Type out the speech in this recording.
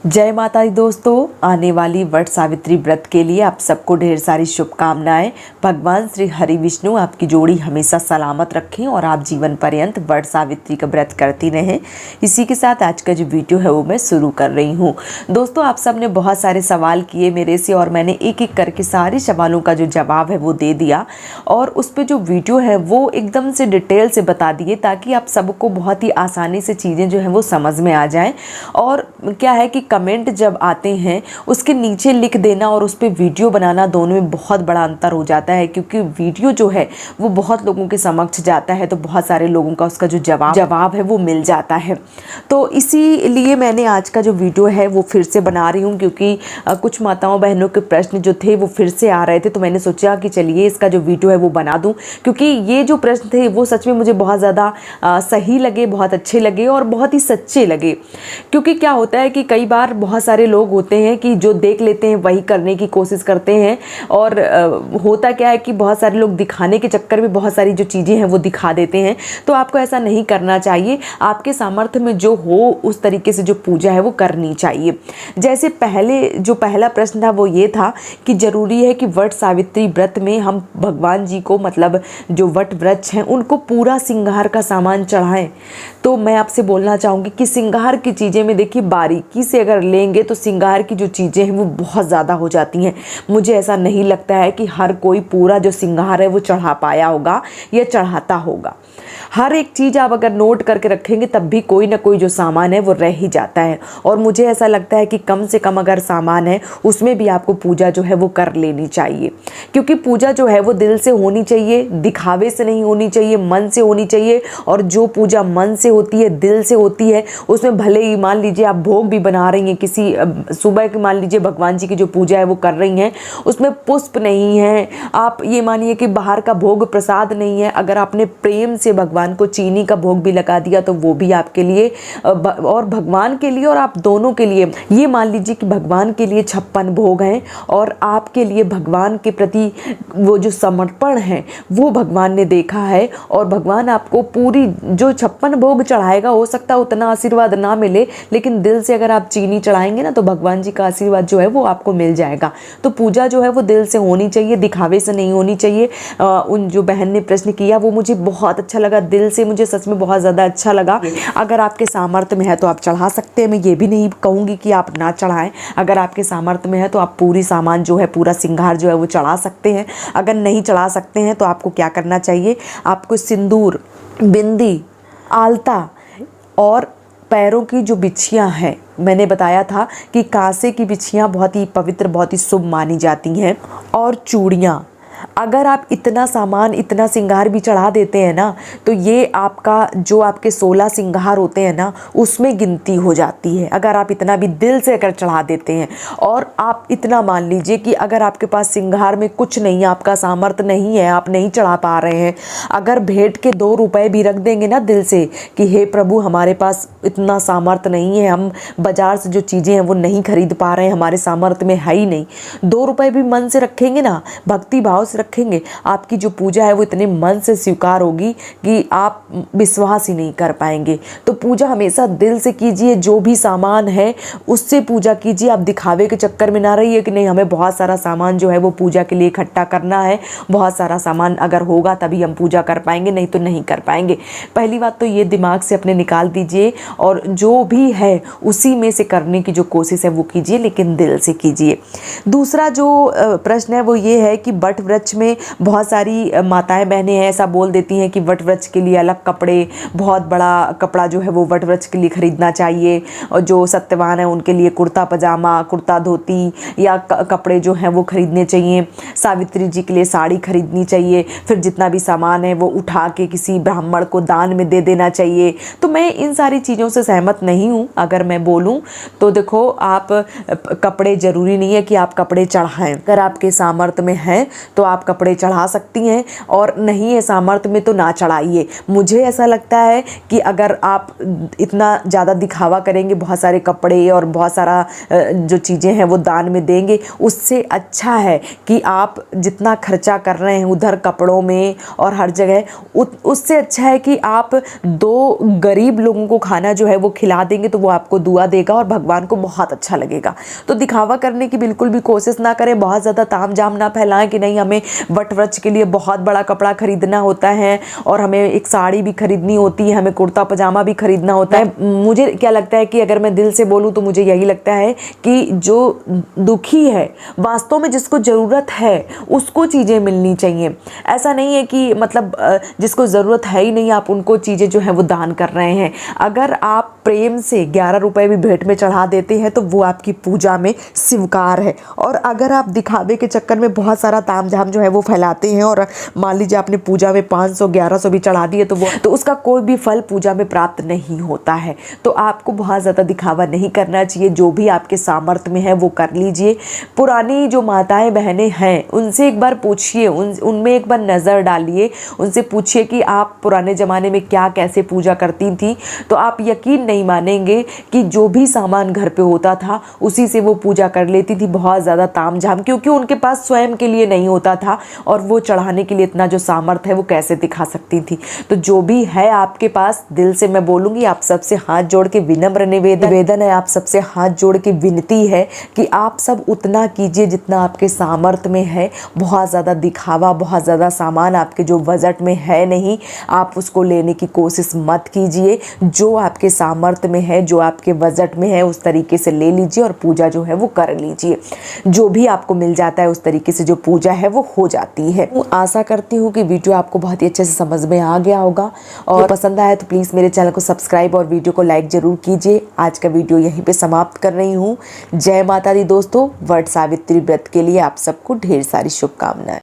जय माता दी दोस्तों, आने वाली वट सावित्री व्रत के लिए आप सबको ढेर सारी शुभकामनाएं। भगवान श्री हरि विष्णु आपकी जोड़ी हमेशा सलामत रखें और आप जीवन पर्यंत वट सावित्री का व्रत करती रहें। इसी के साथ आज का जो वीडियो है वो मैं शुरू कर रही हूँ। दोस्तों, आप सब ने बहुत सारे सवाल किए मेरे से और मैंने एक एक करके सारे सवालों का जो जवाब है वो दे दिया और उस पर जो वीडियो है वो एकदम से डिटेल से बता दिए ताकि आप सबको बहुत ही आसानी से चीज़ें जो हैं वो समझ में आ जाएँ। और क्या है कि कमेंट जब आते हैं उसके नीचे लिख देना और उस पर वीडियो बनाना दोनों में बहुत बड़ा अंतर हो जाता है, क्योंकि वीडियो जो है वो बहुत लोगों के समक्ष जाता है तो बहुत सारे लोगों का उसका जो जवाब है वो मिल जाता है। तो इसीलिए मैंने आज का जो वीडियो है वो फिर से बना रही हूँ, क्योंकि कुछ माताओं बहनों के प्रश्न जो थे वो फिर से आ रहे थे। तो मैंने सोचा कि चलिए इसका जो वीडियो है वो बना दूँ, क्योंकि ये जो प्रश्न थे वो सच में मुझे बहुत ज़्यादा सही लगे, बहुत अच्छे लगे और बहुत ही सच्चे लगे। क्योंकि क्या होता है कि कई बार बहुत सारे लोग होते हैं कि जो देख लेते हैं वही करने की कोशिश करते हैं और होता क्या है कि बहुत सारे लोग दिखाने के चक्कर में बहुत सारी जो चीज़ें हैं वो दिखा देते हैं। तो आपको ऐसा नहीं करना चाहिए, आपके सामर्थ्य में जो हो उस तरीके से जो पूजा है वो करनी चाहिए। जैसे जो पहला प्रश्न था वो ये था कि ज़रूरी है कि वट सावित्री व्रत में हम भगवान जी को, मतलब जो वट वृक्ष हैं उनको पूरा श्रृंगार का सामान चढ़ाएं। तो मैं आपसे बोलना चाहूँगी कि श्रृंगार की चीज़ें में देखिए बारीकी से अगर लेंगे तो श्रृंगार की जो चीज़ें हैं वो बहुत ज़्यादा हो जाती हैं। मुझे ऐसा नहीं लगता है कि हर कोई पूरा जो श्रृंगार है वो चढ़ा पाया होगा या चढ़ाता होगा। हर एक चीज़ आप अगर नोट करके रखेंगे तब भी कोई ना कोई जो सामान है वो रह ही जाता है। और मुझे ऐसा लगता है कि कम से कम अगर सामान है उसमें भी आपको पूजा जो है वो कर लेनी चाहिए, क्योंकि पूजा जो है वो दिल से होनी चाहिए, दिखावे से नहीं होनी चाहिए, मन से होनी चाहिए। और जो पूजा मन से होती है, दिल से होती है, उसमें भले ही मान लीजिए आप भोग भी बना रही हैं, किसी सुबह की मान लीजिए भगवान जी की जो पूजा है वो कर रही हैं, उसमें पुष्प नहीं है, आप ये मानिए कि बाहर का भोग प्रसाद नहीं है, अगर आपने प्रेम से भगवान को चीनी का भोग भी लगा दिया तो वो भी आपके लिए और भगवान के लिए और आप दोनों के लिए, ये मान लीजिए कि भगवान के लिए 56 भोग हैं और आपके लिए भगवान के प्रति वो जो समर्पण है वो भगवान ने देखा है। और भगवान आपको पूरी जो 56 भोग चढ़ाएगा, हो सकता है उतना आशीर्वाद ना मिले, लेकिन दिल से अगर आप चीनी चढ़ाएंगे ना तो भगवान जी का आशीर्वाद जो है वो आपको मिल जाएगा। तो पूजा जो है वो दिल से होनी चाहिए, दिखावे से नहीं होनी चाहिए। उन जो बहन ने प्रश्न किया वो मुझे बहुत अच्छा लगा, दिल से मुझे सच में बहुत ज़्यादा अच्छा लगा। अगर आपके सामर्थ्य में है तो आप चढ़ा सकते हैं, मैं ये भी नहीं कहूँगी कि आप ना चढ़ाएं। अगर आपके सामर्थ्य में है तो आप पूरी सामान जो है, पूरा श्रृंगार जो है वो चढ़ा सकते हैं। अगर नहीं चढ़ा सकते हैं तो आपको क्या करना चाहिए, आपको सिंदूर, बिंदी, आलता और पैरों की जो बिछियाँ हैं, मैंने बताया था कि कांसे की बिछियाँ बहुत ही पवित्र, बहुत ही शुभ मानी जाती हैं। और चूड़ियाँ, अगर आप इतना सामान, इतना श्रृंगार भी चढ़ा देते हैं ना तो ये आपका जो आपके 16 श्रृंगार होते हैं ना उसमें गिनती हो जाती है। अगर आप इतना भी दिल से अगर चढ़ा देते हैं और आप इतना मान लीजिए कि अगर आपके पास श्रृंगार में कुछ नहीं, आपका सामर्थ्य नहीं है, आप नहीं चढ़ा पा रहे हैं, अगर भेंट के 2 रुपए भी रख देंगे ना दिल से कि हे प्रभु हमारे पास इतना सामर्थ्य नहीं है, हम बाजार से जो चीज़ें हैं वो नहीं खरीद पा रहे हैं, हमारे सामर्थ्य में है ही नहीं, 2 रुपए भी मन से रखेंगे ना, भक्ति भाव से रखेंगे, आपकी जो पूजा है वो इतने मन से स्वीकार होगी कि आप विश्वास ही नहीं कर पाएंगे। तो पूजा हमेशा दिल से कीजिए, जो भी सामान है उससे पूजा कीजिए। आप दिखावे के चक्कर में ना रहिए कि नहीं हमें बहुत सारा सामान जो है वो पूजा के लिए इकट्ठा करना है, बहुत सारा सामान अगर होगा तभी हम पूजा कर पाएंगे, नहीं तो नहीं कर पाएंगे। पहली बात तो ये दिमाग से अपने निकाल दीजिए और जो भी है उसी में से करने की जो कोशिश है वो कीजिए, लेकिन दिल से कीजिए। दूसरा जो प्रश्न है वो ये है कि वट वृक्ष में बहुत सारी माताएं बहनें हैं ऐसा बोल देती हैं कि वट वृक्ष के लिए अलग कपड़े, बहुत बड़ा कपड़ा जो है वो वट वृक्ष के लिए खरीदना चाहिए, और जो सत्यवान है उनके लिए कुर्ता पजामा, कुर्ता धोती या कपड़े जो हैं वो खरीदने चाहिए, सावित्री जी के लिए साड़ी खरीदनी चाहिए, फिर जितना भी सामान है वो उठा के किसी ब्राह्मण को दान में दे देना चाहिए। तो मैं इन सारी चीज़ों से सहमत नहीं हूँ। अगर मैं बोलूँ तो देखो, आप कपड़े ज़रूरी नहीं है कि आप कपड़े चढ़ाएं, अगर आपके सामर्थ्य में है तो आप कपड़े चढ़ा सकती हैं, और नहीं है सामर्थ्य में तो ना चढ़ाइए। मुझे ऐसा लगता है कि अगर आप इतना ज़्यादा दिखावा करेंगे, बहुत सारे कपड़े और बहुत सारा जो चीज़ें हैं वो दान में देंगे, उससे अच्छा है कि आप जितना खर्चा कर रहे हैं उधर कपड़ों में और हर जगह, उससे अच्छा है कि आप 2 गरीब लोगों को खाना जो है वो खिला देंगे तो वो आपको दुआ देगा और भगवान को बहुत अच्छा लगेगा। तो दिखावा करने की बिल्कुल भी कोशिश ना करें, बहुत ज़्यादा तामझाम ना फैलाएं कि नहीं हमें वट वृक्ष के लिए बहुत बड़ा कपड़ा खरीदना होता है और हमें एक साड़ी भी खरीदनी होती है, हमें कुर्ता पजामा भी खरीदना होता है। मुझे क्या लगता है कि अगर मैं दिल से बोलूँ तो मुझे यही लगता है कि जो दुखी है, वास्तव में जिसको ज़रूरत है उसको चीज़ें मिलनी चाहिए। ऐसा नहीं है कि मतलब जिसको ज़रूरत है ही नहीं आप उनको चीज़ें जो है वो दान कर रहे हैं। अगर आप प्रेम से 11 रुपए भी भेंट में चढ़ा देते हैं तो वो आपकी पूजा में स्वीकार है। और अगर आप दिखावे के चक्कर में बहुत सारा तामझाम जो है वो फैलाते हैं और मान लीजिए आपने पूजा में 500 1100 भी चढ़ा दिए तो उसका कोई भी फल पूजा में प्राप्त नहीं होता है। तो आपको बहुत ज़्यादा दिखावा नहीं करना चाहिए, जो भी आपके सामर्थ्य में है वो कर लीजिए। पुरानी जो माताएं बहनें हैं उनसे एक बार पूछिए, उनमें एक बार नज़र डालिए, उनसे पूछिए कि आप पुराने ज़माने में क्या कैसे पूजा करती थी। तो आप यकीन नहीं मानेंगे कि जो भी सामान घर पे होता था उसी से वो पूजा कर लेती थी, बहुत ज़्यादा तामझाम, क्योंकि उनके पास स्वयं के लिए नहीं होता था और वो चढ़ाने के लिए इतना जो सामर्थ्य है वो कैसे दिखा सकती थी। तो जो भी है आपके पास, दिल से मैं बोलूँगी आप सबसे हाथ जोड़ के विनम्र निवेदन है, आप सबसे हाथ जोड़ के विनती है कि आप सब उतना कीजिए जितना आपके सामर्थ्य में है। बहुत ज़्यादा दिखावा, बहुत ज़्यादा सामान आपके जो बजट में है नहीं, आप उसको लेने की कोशिश मत कीजिए। जो आपके सामर्थ्य में है, जो आपके बजट में है, उस तरीके से ले लीजिए और पूजा जो है वो कर लीजिए। जो भी आपको मिल जाता है उस तरीके से जो पूजा है वो हो जाती है। आशा करती हूँ कि वीडियो आपको बहुत ही अच्छे से समझ में आ गया होगा, और पसंद आया तो प्लीज़ मेरे चैनल को सब्सक्राइब और वीडियो को लाइक ज़रूर कीजिए। आज का वीडियो यहीं पे समाप्त कर रही हूँ। जय माता दी दोस्तों। वट सावित्री व्रत के लिए आप सबको ढेर सारी शुभकामनाएं।